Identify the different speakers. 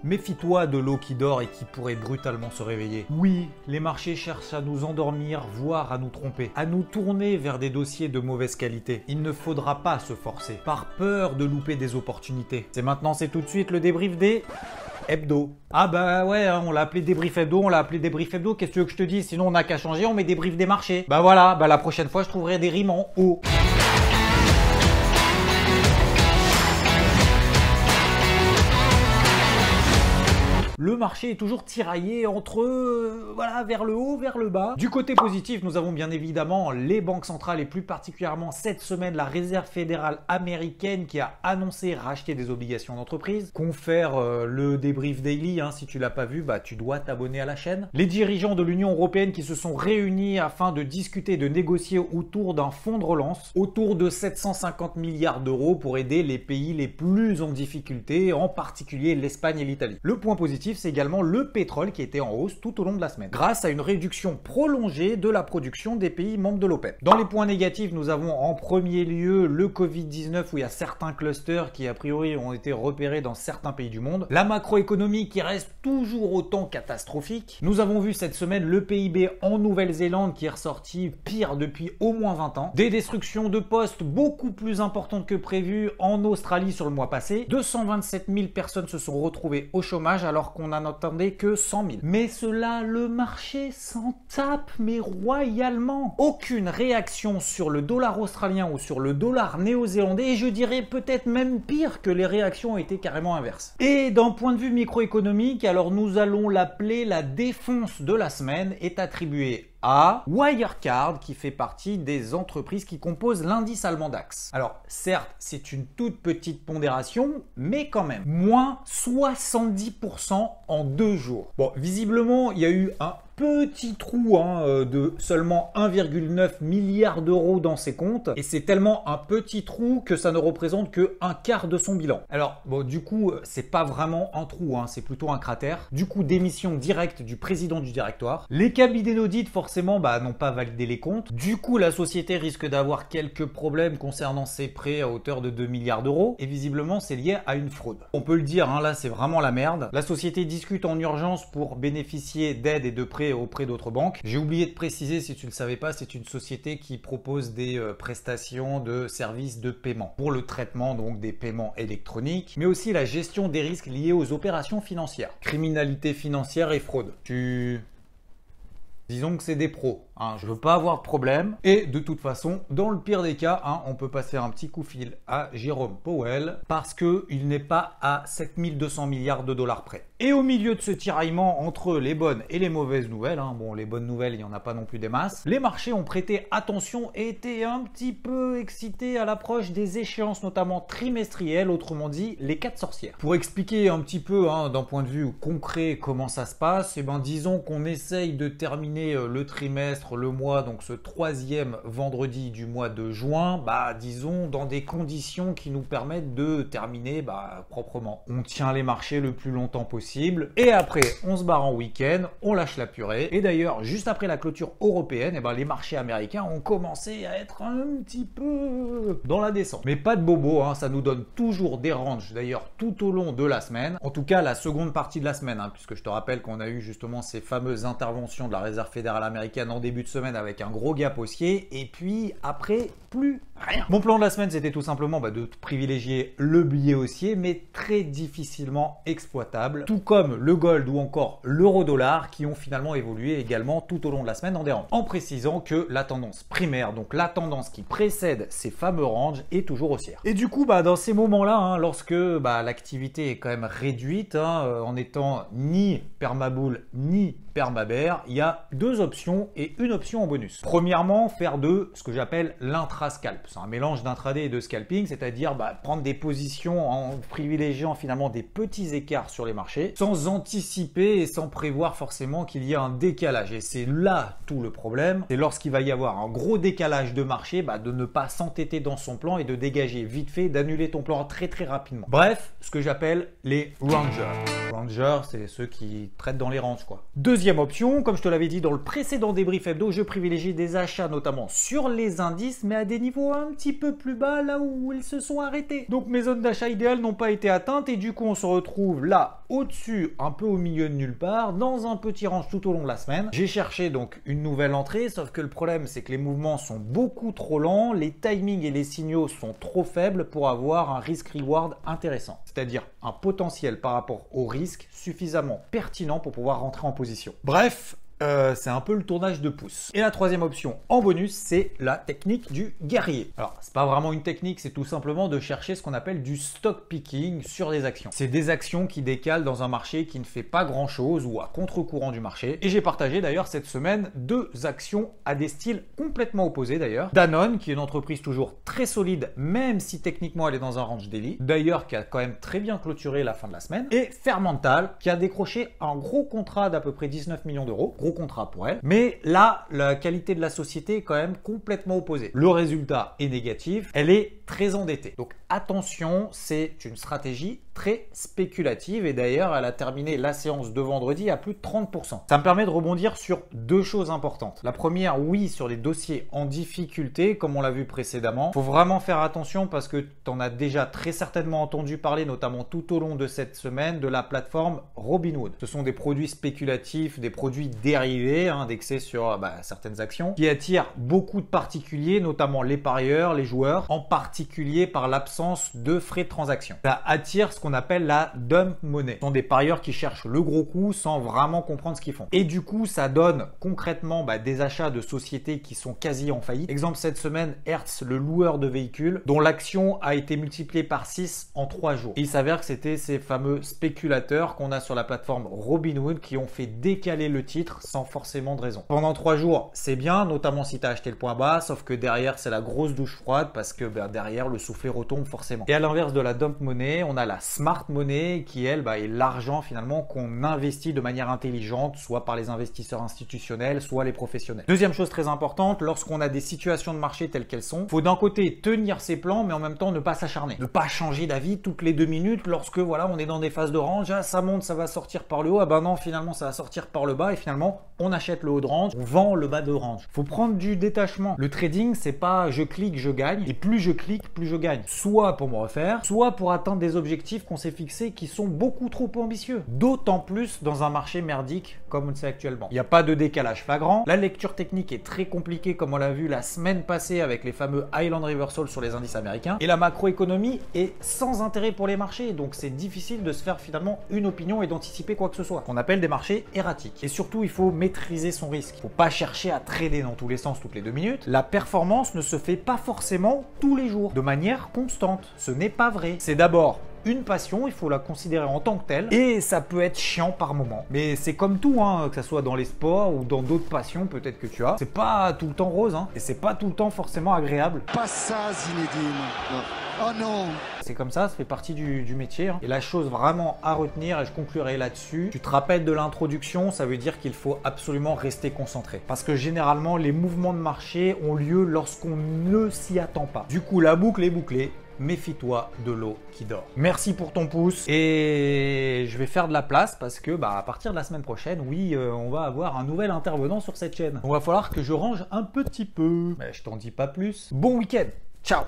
Speaker 1: Méfie-toi de l'eau qui dort et qui pourrait brutalement se réveiller. Oui, les marchés cherchent à nous endormir, voire à nous tromper, à nous tourner vers des dossiers de mauvaise qualité. Il ne faudra pas se forcer, par peur de louper des opportunités. C'est maintenant, c'est tout de suite le débrief des hebdo. Ah bah ouais, hein, on l'a appelé débrief hebdo, on l'a appelé débrief hebdo, qu'est-ce que tu veux que je te dise? Sinon on n'a qu'à changer, on met débrief des marchés. Bah voilà, bah la prochaine fois je trouverai des rimes en haut. Le marché est toujours tiraillé entre, voilà, vers le haut, vers le bas. Du côté positif, nous avons bien évidemment les banques centrales et plus particulièrement cette semaine la Réserve fédérale américaine qui a annoncé racheter des obligations d'entreprise. Confère le débrief daily, hein, si tu l'as pas vu, bah tu dois t'abonner à la chaîne. Les dirigeants de l'Union européenne qui se sont réunis afin de discuter, de négocier autour d'un fonds de relance autour de 750 milliards d'euros pour aider les pays les plus en difficulté, en particulier l'Espagne et l'Italie. Le point positif, c'est également le pétrole qui était en hausse tout au long de la semaine, grâce à une réduction prolongée de la production des pays membres de l'OPEP. Dans les points négatifs, nous avons en premier lieu le Covid-19 où il y a certains clusters qui a priori ont été repérés dans certains pays du monde. La macroéconomie qui reste toujours autant catastrophique. Nous avons vu cette semaine le PIB en Nouvelle-Zélande qui est ressorti pire depuis au moins 20 ans. Des destructions de postes beaucoup plus importantes que prévu en Australie sur le mois passé. 227 000 personnes se sont retrouvées au chômage alors qu'on n'en attendait que 100 000. Mais cela, le marché s'en tape, mais royalement. Aucune réaction sur le dollar australien ou sur le dollar néo-zélandais, et je dirais peut-être même pire que les réactions ont été carrément inverses. Et d'un point de vue microéconomique, alors nous allons l'appeler la défonce de la semaine, est attribuée à Wirecard qui fait partie des entreprises qui composent l'indice allemand DAX. Alors certes, c'est une toute petite pondération, mais quand même, moins 70% en 2 jours. Bon, visiblement, il y a eu un petit trou de seulement 1,9 milliard d'euros dans ses comptes et c'est tellement un petit trou que ça ne représente que un quart de son bilan. Alors bon, du coup c'est pas vraiment un trou, c'est plutôt un cratère. Du coup, démission directe du président du directoire. Les cabinets d'audit forcément n'ont pas validé les comptes. Du coup, la société risque d'avoir quelques problèmes concernant ses prêts à hauteur de 2 milliards d'euros et visiblement c'est lié à une fraude. On peut le dire, là c'est vraiment la merde. La société discute en urgence pour bénéficier d'aide et de prêts auprès d'autres banques. J'ai oublié de préciser, si tu ne le savais pas, c'est une société qui propose des prestations de services de paiement pour le traitement donc des paiements électroniques, mais aussi la gestion des risques liés aux opérations financières, criminalité financière et fraude. Disons que c'est des pros, je veux pas avoir de problème. Et de toute façon, dans le pire des cas, on peut passer un petit coup de fil à Jérôme Powell parce qu'il n'est pas à 7200 milliards de dollars près. Et au milieu de ce tiraillement entre les bonnes et les mauvaises nouvelles, bon, les bonnes nouvelles, il n'y en a pas non plus des masses, les marchés ont prêté attention et étaient un petit peu excités à l'approche des échéances, notamment trimestrielles, autrement dit, les 4 sorcières. Pour expliquer un petit peu, d'un point de vue concret, comment ça se passe, disons qu'on essaye de terminer le trimestre, le mois, donc ce 3e vendredi du mois de juin, disons dans des conditions qui nous permettent de terminer proprement. On tient les marchés le plus longtemps possible et après on se barre en week-end, on lâche la purée. Et d'ailleurs, juste après la clôture européenne, les marchés américains ont commencé à être un petit peu dans la descente. Mais pas de bobo, ça nous donne toujours des ranges d'ailleurs tout au long de la semaine. En tout cas, la seconde partie de la semaine, puisque je te rappelle qu'on a eu justement ces fameuses interventions de la Réserve fédérale américaine en début de semaine avec un gros gap haussier et puis après plus rien. Mon plan de la semaine, c'était tout simplement de privilégier le billet haussier mais très difficilement exploitable, tout comme le gold ou encore l'euro-dollar qui ont finalement évolué également tout au long de la semaine en dérange. En précisant que la tendance primaire, donc la tendance qui précède ces fameux ranges, est toujours haussière. Et du coup, dans ces moments-là, lorsque l'activité est quand même réduite, en étant ni permabull ni permabear, il y a 2 options et une option en bonus. Premièrement, faire de ce que j'appelle l'intra-scalp. C'est un mélange d'intraday et de scalping, c'est-à-dire prendre des positions en privilégiant finalement des petits écarts sur les marchés, sans anticiper et sans prévoir forcément qu'il y a un décalage. Et c'est là tout le problème, c'est lorsqu'il va y avoir un gros décalage de marché, de ne pas s'entêter dans son plan et de dégager vite fait, d'annuler ton plan très rapidement. Bref, ce que j'appelle les rangers. Rangers, c'est ceux qui traitent dans les ranges, quoi. Deuxième option, comme je te l'avais dit dans le précédent débrief hebdo, je privilégie des achats notamment sur les indices, mais à des niveaux soit un petit peu plus bas là où ils se sont arrêtés. Donc mes zones d'achat idéales n'ont pas été atteintes et du coup on se retrouve là au-dessus, un peu au milieu de nulle part, dans un petit range tout au long de la semaine. J'ai cherché donc une nouvelle entrée, sauf que le problème c'est que les mouvements sont beaucoup trop lents, les timings et les signaux sont trop faibles pour avoir un risk-reward intéressant. C'est-à-dire un potentiel par rapport au risque suffisamment pertinent pour pouvoir rentrer en position. Bref, c'est un peu le tournage de pouce. Et la troisième option en bonus, c'est la technique du guerrier. Alors, c'est pas vraiment une technique, c'est tout simplement de chercher ce qu'on appelle du stock picking sur des actions. C'est des actions qui décalent dans un marché qui ne fait pas grand chose ou à contre-courant du marché. Et j'ai partagé d'ailleurs cette semaine 2 actions à des styles complètement opposés d'ailleurs. Danone, qui est une entreprise toujours très solide, même si techniquement elle est dans un range daily. D'ailleurs, qui a quand même très bien clôturé la fin de la semaine. Et Fermental, qui a décroché un gros contrat d'à peu près 19 millions d'euros. Gros contrat pour elle. Mais là, la qualité de la société est quand même complètement opposée. Le résultat est négatif. Elle est très endettée. Donc attention, c'est une stratégie très spéculative et d'ailleurs, elle a terminé la séance de vendredi à plus de 30%. Ça me permet de rebondir sur 2 choses importantes. La première, oui, sur les dossiers en difficulté, comme on l'a vu précédemment. Il faut vraiment faire attention parce que tu en as déjà très certainement entendu parler, notamment tout au long de cette semaine, de la plateforme Robinhood. Ce sont des produits spéculatifs, des produits dérivés, indexés sur certaines actions, qui attirent beaucoup de particuliers, notamment les parieurs, les joueurs, en particulier par l'absence de frais de transaction. Ça attire ce qu'on appelle la dump money. Ce sont des parieurs qui cherchent le gros coup sans vraiment comprendre ce qu'ils font. Et du coup, ça donne concrètement des achats de sociétés qui sont quasi en faillite. Exemple, cette semaine, Hertz, le loueur de véhicules, dont l'action a été multipliée par 6 en 3 jours. Et il s'avère que c'était ces fameux spéculateurs qu'on a sur la plateforme Robinhood qui ont fait décaler le titre sans forcément de raison. Pendant 3 jours, c'est bien, notamment si tu as acheté le point bas, sauf que derrière, c'est la grosse douche froide parce que derrière, le soufflet retombe forcément. Et à l'inverse de la dump money, on a la smart money qui, elle, est l'argent finalement qu'on investit de manière intelligente, soit par les investisseurs institutionnels, soit les professionnels. Deuxième chose très importante, lorsqu'on a des situations de marché telles qu'elles sont, faut d'un côté tenir ses plans, mais en même temps ne pas s'acharner. Ne pas changer d'avis toutes les 2 minutes lorsque on est dans des phases de range, ça monte, ça va sortir par le haut, non, finalement ça va sortir par le bas et finalement on achète le haut de range, on vend le bas de range. Faut prendre du détachement. Le trading, c'est pas je clique, je gagne, et plus je clique, plus je gagne. Soit pour me refaire, soit pour atteindre des objectifs qu'on s'est fixés qui sont beaucoup trop ambitieux. D'autant plus dans un marché merdique comme on le sait actuellement. Il n'y a pas de décalage flagrant. La lecture technique est très compliquée comme on l'a vu la semaine passée avec les fameux Highland Reversal sur les indices américains. Et la macroéconomie est sans intérêt pour les marchés. Donc c'est difficile de se faire finalement une opinion et d'anticiper quoi que ce soit. Qu'on appelle des marchés erratiques. Et surtout, il faut maîtriser son risque. Il ne faut pas chercher à trader dans tous les sens toutes les 2 minutes. La performance ne se fait pas forcément tous les jours, de manière constante. Ce n'est pas vrai. C'est d'abord une passion, il faut la considérer en tant que telle et ça peut être chiant par moment. Mais c'est comme tout, que ce soit dans les sports ou dans d'autres passions peut-être que tu as. C'est pas tout le temps rose et c'est pas tout le temps forcément agréable.
Speaker 2: Pas ça, Zinedine. Oh non.
Speaker 1: C'est comme ça fait partie du métier. Et la chose vraiment à retenir, et je conclurai là-dessus, tu te rappelles de l'introduction, ça veut dire qu'il faut absolument rester concentré. Parce que généralement, les mouvements de marché ont lieu lorsqu'on ne s'y attend pas. Du coup, la boucle est bouclée. Méfie-toi de l'eau qui dort. Merci pour ton pouce et je vais faire de la place parce que à partir de la semaine prochaine, oui, on va avoir un nouvel intervenant sur cette chaîne. Donc, il va falloir que je range un petit peu. Mais je t'en dis pas plus. Bon week-end. Ciao.